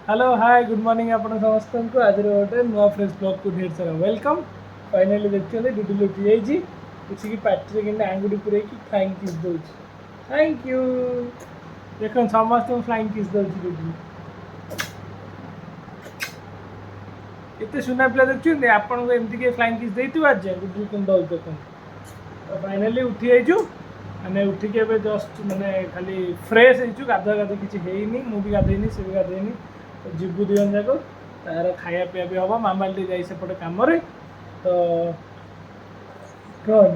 Hello hi good morning आपण समस्त को आज गोटे नुआ फ्रेश ब्लॉग को ढेर सारा वेलकम। फाइनाली देखते डुडुल उठी जाइए उठिकी पार्टी के आंगुठी पूरे फ्लाइंग किस दौर। थैंक यू देख समस्त फ्लाइंग किस दौर डुडुल एत सुना पिला देखते आपन को एमती फ्लाइंग किस देती आज डुडुल के दौर देख फाइनाली उठी जाइए मैंने उठिक जस्ट मैंने खाली फ्रेश हो गाधा गाधा किसी मुझे गाधेनी सी भी गाधेनी तो जीवु दिजन जाक तार खाया पीया भी हम मामा जाए सेपटे कम तो कौन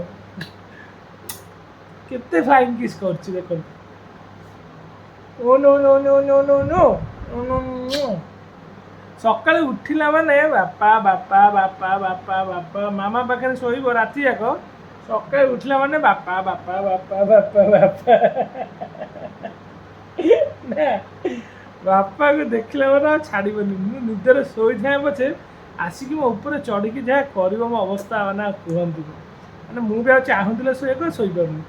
केते फ्लाइंग किस कर देख oh no no no no no no no no सका उठिला माने बापा बापा बापा बापा बापा मामा पाखे शोब राति जाक सका उठिला माने बापा बापा बापा बापा बापा ना बापा को देखला माने छाड़बनी निदर शोई थाए पछे आसिक मो ऊपर चढ़ी जहाँ कर मो अवस्था मैंने कहतु मैंने मुझे चाहूला शोक शोपारूनी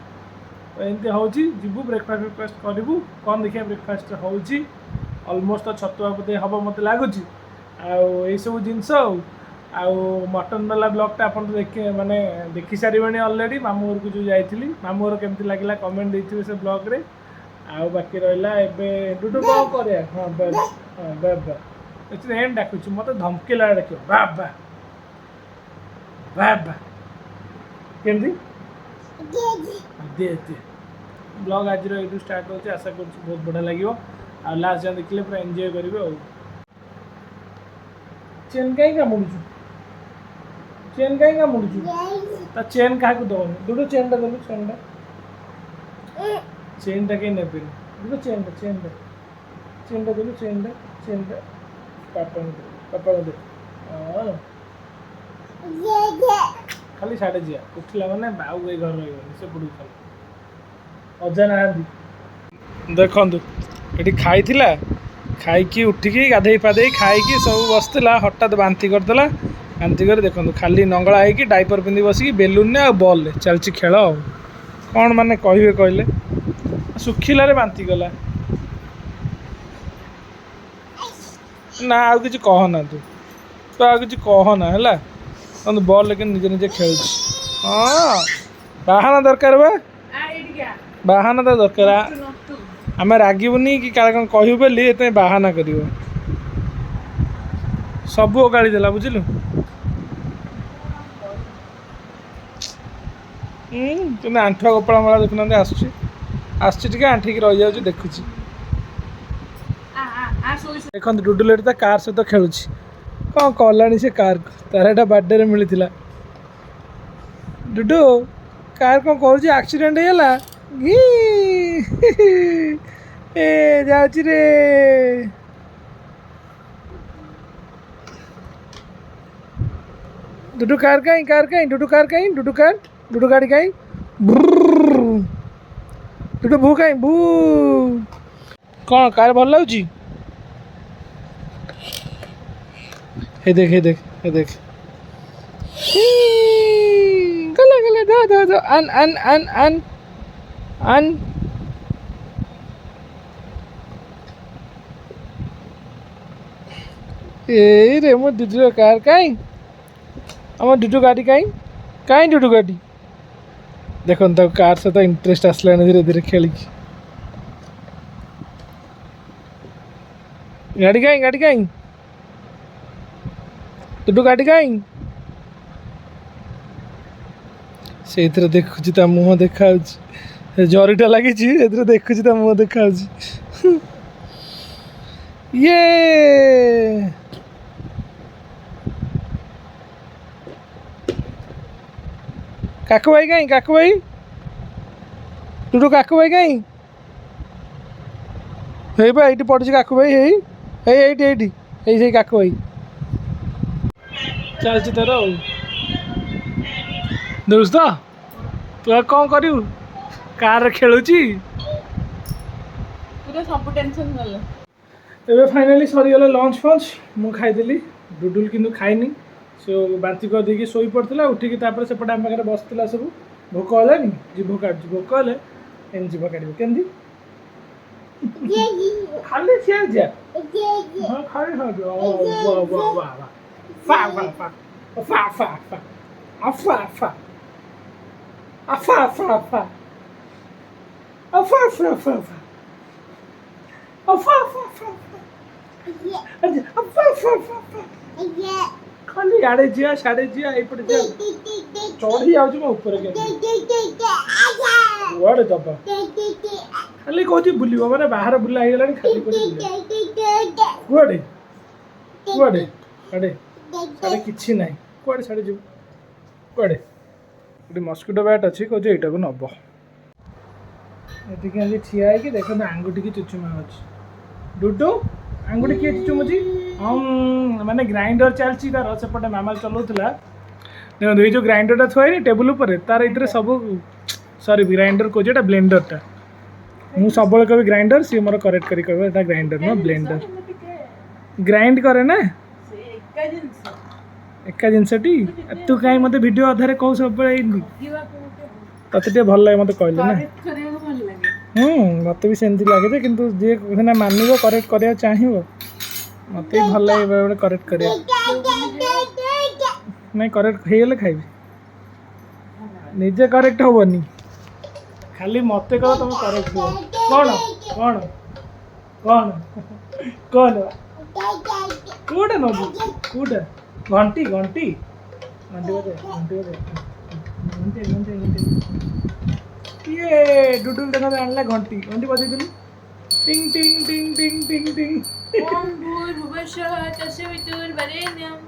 तो एमती हूँ जीवु ब्रेकफास्ट ब्रेकफास्ट करूँ कौन देखिए ब्रेकफास्ट होलमोस्ट छतुआ बोधे हम मत लगुच सब जिनस मटन वाला ब्लॉगटा आप देखे मैंने देखी सारे अलरेडी मामू घर को जो जाइली मामू घर केमती लगे कमेंट देते से ब्लॉग रे आउ बाकी रहा एवं डुडू कौन कर हाँ हाँ बाबा एम डाकुच मत धमकेला डाक बाबा बाबा केमती दे दे ब्लॉग आज ये स्टार्ट होती आशा कर बहुत बढ़िया लगे आ लास्ट जहाँ देखिले पूरा एंजॉय करेंगे चेन कहीं कामुड़ू चेन कहीं कामुड़ू चेन क्या दौन दुडू चेन टा देलु चेन टा कहीं ने दुडू चेन टा देलु चेन टा पापा पापा दे खाली साढ़े जा उठला मैंने बाऊ गई घर रही से पड़ू खाली अजा ना देखु ये खाई खाई उठिकी गाधे पाधे खाई सब बसला हठात बांती करदेला बांती कर देखो खाली नंगला होगी डाइपर पिंधि बसिकी बेलून ने बॉल चलती खेल कौन माने कहे कहले सुखिलारे बांती गला ना आउ कि कहना तू आउ कि कहना है बॉल लेकिन निजे निजे खेल हाँ बाहाना दरकार बाहाना तो दरकार आम रागबनी कि कौन कहू बोली ये बाहाना कर सब ओगाड़ी देला बुझिलु तुम आंठुआ कपड़ा मला देखुना आसटी आंठिक रही जाऊँ देखुची देखो डुडुल कार सहित खेलुँ कौन कला से कार तार एटा बर्थडे मिलता डुडू कार कौन कर एक्सीडेंट होगा ए जाऊँ रे डुडू कार कहीं डुडू गाड़ी कहीं डुडू भू कहीं भू कौन कार भल लगुच हे देख गला गला दो अन ए रे मो डुडू कार कहीं आम डुडू गाड़ी कहीं डुडू गाड़ी देखो कार सहित इंटरेस्ट आसला धीरे धीरे खेल गाड़ी कहीं डुडू गाड़ी कहीं से देखुची मुह देखा जरीटा लगी देखुची मुह देखा ये काकू भाई डुडू काकू भाई कहीं हे बा ये पड़ी काकू भाई ये काकू भाई चलती तोर दोस्त तू कौन करू कार खेलुची सब टेंशन गला एबे फाइनाली सरीगला लंच फंच मु खाईदेली डुडुल किंतु खाइनी से बांती कर देकी शोई पड़ता उठिकी सेपटे आम पाखे बसला सब भोक है जीभ काट भोक हेल्ले एम जीभ काट केमती खाली सिया जा हां खाली हो गया वाह वाह वाह फा फा फा फा फा फा अफा अफा अफा अफा अफा अफा अफा अफा अफा अफा अफा अफा खाली आड़े जिया साड़े जिया एपटे जिया चढ़ी जाऊँ मो ऊपर के कुआड़े दबा खाली कौची बुलिब माने बाहर बुला हो गलानी खाली कुआड़े कुआड़े साड़े साड़े किछि नाही कुआड़े साड़े जीव कुआड़े गोटे मस्किटो बैट अच्छी कौच यटा को नब ये ठिया है देख आंगुठी की चुचुमा अच्छी डुडू आंगुठी किए चुचुमुची माने ग्राइंडर चलती तार सेपटे मामा चलाऊला देखो ये जो ग्राइंडरटा थुआई टेबुल पर तार इधर सब सॉरी ग्राइंडर कौच ब्लेंडरटा मु सब कभी ग्राइंडर सी मोर करेक्ट करी कहबे ग्राइंडर नो ब्लेंडर ग्राइंड करे ना एका जिनसटी तू कहीं मते वीडियो आधारे कहू सब तते भल लगे मते कहले ना मते भी सेमती लगे जे किंतु जे ना मानिबो करेक्ट करिया चाहिबो मते भल लगे बेले करेक्ट करिया नहीं करेक्ट हेले खाइबी निजे करेक्ट होबनी खाली मते कह तुम करेक्ट हो कौन कौन कौन कौन कूट नदी कूट घंटी घंटी घंटी बजे घंटी बजे घंटे घंटे घंटे ये डुडुल देखा आनला घंटी घंटी बजे दिली टिंग टिंग टिंग टिंग टिंग टिंग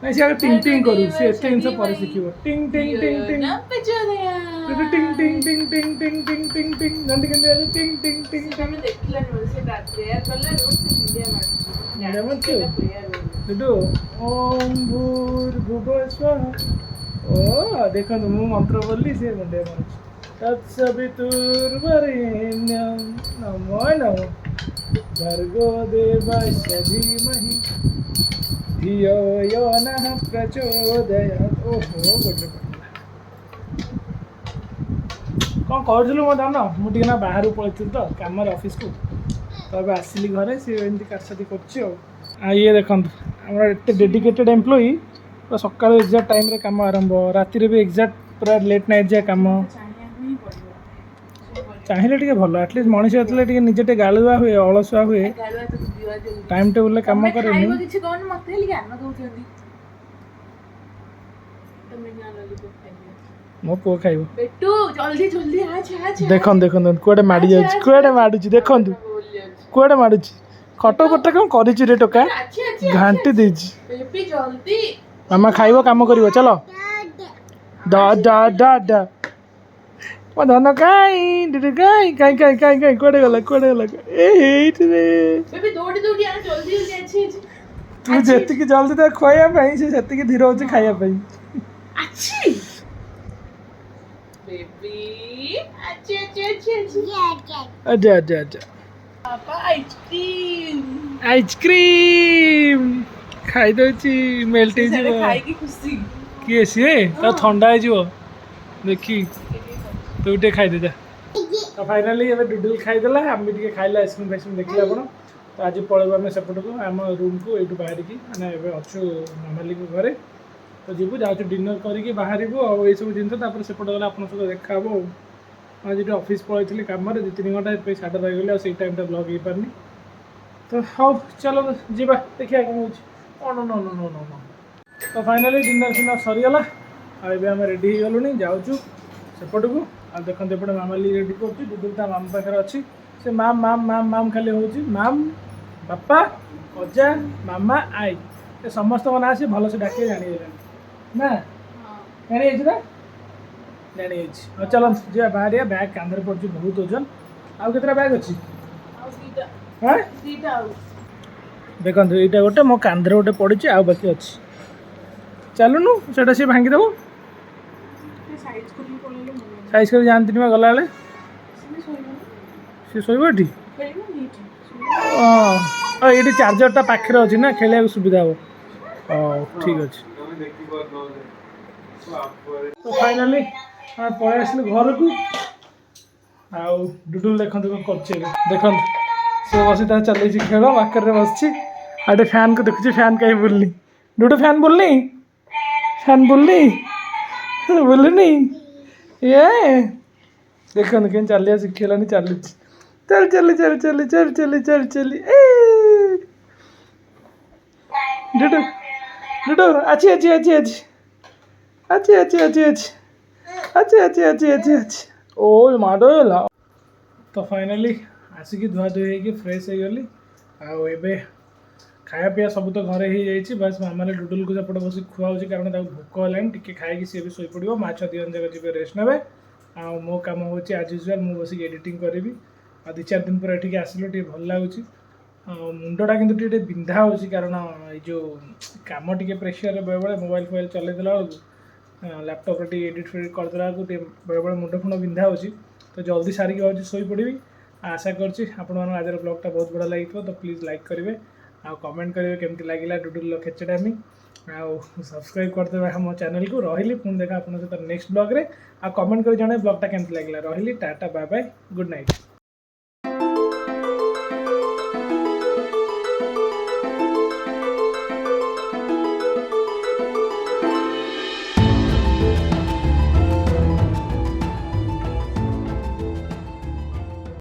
नहीं से टिंग टिंग करू से एते इनसे पर सिखिबो टिंग टिंग टिंग टिंग टिंग टिंग टिंग टिंग टिंग टिंग टिंग टिंग टिंग घंटी घंटे टिंग टिंग टिंग टिंग देखला नो से प्रेयर करला रोज से मीडिया मार जाने मत डुडू ओम भूर्भुवः स्वः ओ देखो मु मंत्र बोली से मुंडे मार तत्सवितुर्वरेण्यं नमो नमः भर्गो देवस्य धीमहि धियो यो नः प्रचोदयात् ओहो गोटे कौन करूँ मो जान मुझे ना बाहर पलैती तो कम ऑफिस को तो अब आसिली घरे सी एमती काटसाटी कर ये देखो आम एत डेडिकेटेड एम्प्लॉई पूरा सका एक्जाक्ट टाइम रे काम आरंभ राति भी एक्जाक्ट पूरा लेट नाइट जाए कम चाहिए टे भल एटलिस्ट मनीष आते निजे गालुआ हुए अलसुआ हुए टाइम टेबुल कम करे मो पुओ खाइब देखो देखो कुआडे माड़ी जाउछि कुआडे माडुछि देखो कुआडे माडुछि खट पट्टा कौन कर टोका घाटी देछि मामा खाइब काम करिवो चलो दा दा दा दा ओ धन काई डिडे काई काई काई काई काई कुआडे गला ए हेट रे बेबी दौड़ी दौड़ी आ जल्दी जल्दी अच्छी तू जत्ती की जल्दी तो खोया पई से जत्ती की धीरे होछि खाया पई अच्छी बेबी अच्छे अच्छे अच्छे अच्छा अच्छा अच्छा पापा आइसक्रीम खाई दोची मेल्ट हो जीवो खाई की खुशी किए सी तो ठंडा हो जीवो देखी तू टे खाई दे जा तो फाइनली ये डुडुल खाई देला हम भी टे खाइला आइसक्रीम फाइसक्रीम देखले आपण तो आज पळेबो हम सेपट को आम रूम को एटू बाहर की माने एबे अछु मामाली को घरे तो जीवु जाऊँ डिनर करके बाहर और ये सब जिन सेपट गला आप देखा हम आज जो ऑफिस पलि कम 2-3 घंटा साढ़े रहीगली से टाइम ब्लॉग हो पारनी तो हाँ चलो जीवा देखिए कौन हो no no no no no तो फाइनली डिनर फिनर सरीगला आम रेडी हो गलुनी जाऊँ सेपट को आ देखते एपटे मामाली रेडी कर मामा पाखे अच्छी से माम माम माम माम खाली हूँ माम बापा अजा मामा आई ये समस्त ना सी भल से डाक जानी ना जानी ना जानी हाँ चलो जी बाहर बैग कांधे पड़े बहुत ओजन आउ केतरा बैग अच्छी देखो यहाँ गोटे मो कांधे गोटे पड़ी आउ बाकी अच्छी चलुनु से भांगीदेव साइज कर जानती गला सी शोटी ये चार्जरटा पाखे अच्छी ना खेल सुविधा हम ठीक अच्छे तो फाइनली पलि आसलु घर को आउ डुडुल देखते कौन कर देखो ସେ ବସି ତାର ଚଲେଇଛି ଖେଳ ପାଖରେ ବସିଛି ଆଉ ଗୋଟେ ଫ୍ୟାନ୍କୁ ଦେଖୁଛି ଫ୍ୟାନ୍ କାହିଁ ବୁଲୁନି ଡୁଡୁ ଫ୍ୟାନ୍ ବୁଲୁନି ବୁଲୁନି ଏ ଦେଖନ୍ତୁ କେମିତି ଚାଲିବା ଶିଖିଗଲାଣି ଚାଲୁଛି ଚାଲି ଏ ଡୁଡୁ ଡୁଡୁ ଅଛି ଓ ମାଡ଼ ହେଲା ତ ଫାଇନାଲି ଆସିକି ଧୁଆଧୁଇ ହେଇକି ଫ୍ରେଶ୍ ହେଇଗଲି ଆଉ ଏବେ ଖାଇବା ପିଇବା ସବୁ ତ ଘରେ ହେଇଯାଇଛି ବାସ୍ ମାମାରେ ଡୁଡୁଲକୁ ସେପଟେ ବସି ଖୁଆଉଛି କାରଣ ତାକୁ ଭୋକ ହେଲାଣି ଟିକେ ଖାଇକି ସିଏ ବି ଶୋଇପଡ଼ିବ ମାଛ ଦୁଇ ଜଣ ଯାକ ଯିବେ ରେଷ୍ଟ ନେବେ ଆଉ ମୋ କାମ ହେଉଛି ଆଜ୍ ୟୁଜୁଆଲ୍ ମୁଁ ବସିକି ଏଡ଼ିଟିଂ କରିବି ଆଉ 2-4 ଦିନ ପରେ ଏଠିକି ଆସିଲେ ଟିକେ ଭଲ ଲାଗୁଛି ଆଉ ମୁଣ୍ଡଟା କିନ୍ତୁ ଟିକେ ବିନ୍ଧା ହେଉଛି କାରଣ ଏଇ ଯେଉଁ କାମ ଟିକେ ପ୍ରେସରରେ ବେଳେବେଳେ ମୋବାଇଲ୍ ଫୋବାଇଲ୍ ଚଲେଇ ଦେଲା ବେଳକୁ ଲ୍ୟାପଟପ୍ରେ ଟିକେ ଏଡ଼ିଟ୍ ଫେଡ଼ିଟ୍ କରିଦେଲା ବେଳକୁ ଟିକେ ବେଳେବେଳେ ମୁଣ୍ଡ ଫୁଣ୍ଡ ବିନ୍ଧା ହେଉଛି ତ ଜଲ୍ଦି ସାରିକି ଭାବୁଛି ଶୋଇପଡ଼ିବି ଆଶା କରୁଛି ଆପଣମାନଙ୍କୁ ଆଜିର ବ୍ଲଗ୍ଟା ବହୁତ ବଢ଼ିଆ ଲାଗିଥିବ ତ ପ୍ଲିଜ୍ ଲାଇକ୍ କରିବେ ଆଉ କମେଣ୍ଟ କରିବେ କେମିତି ଲାଗିଲା ଡୁଡୁଲର ଖେଚେଡ଼ାମି ଆଉ ସବସ୍କ୍ରାଇବ୍ କରିଦେବେ ଆମ ଚ୍ୟାନେଲକୁ ରହିଲି ପୁଣି ଦେଖା ଆପଣଙ୍କ ସହିତ ନେକ୍ସଟ ବ୍ଲଗ୍ରେ ଆଉ କମେଣ୍ଟ କରି ଜଣାଏ ବ୍ଲଗ୍ଟା କେମିତି ଲାଗିଲା ରହିଲି tata bye bye good night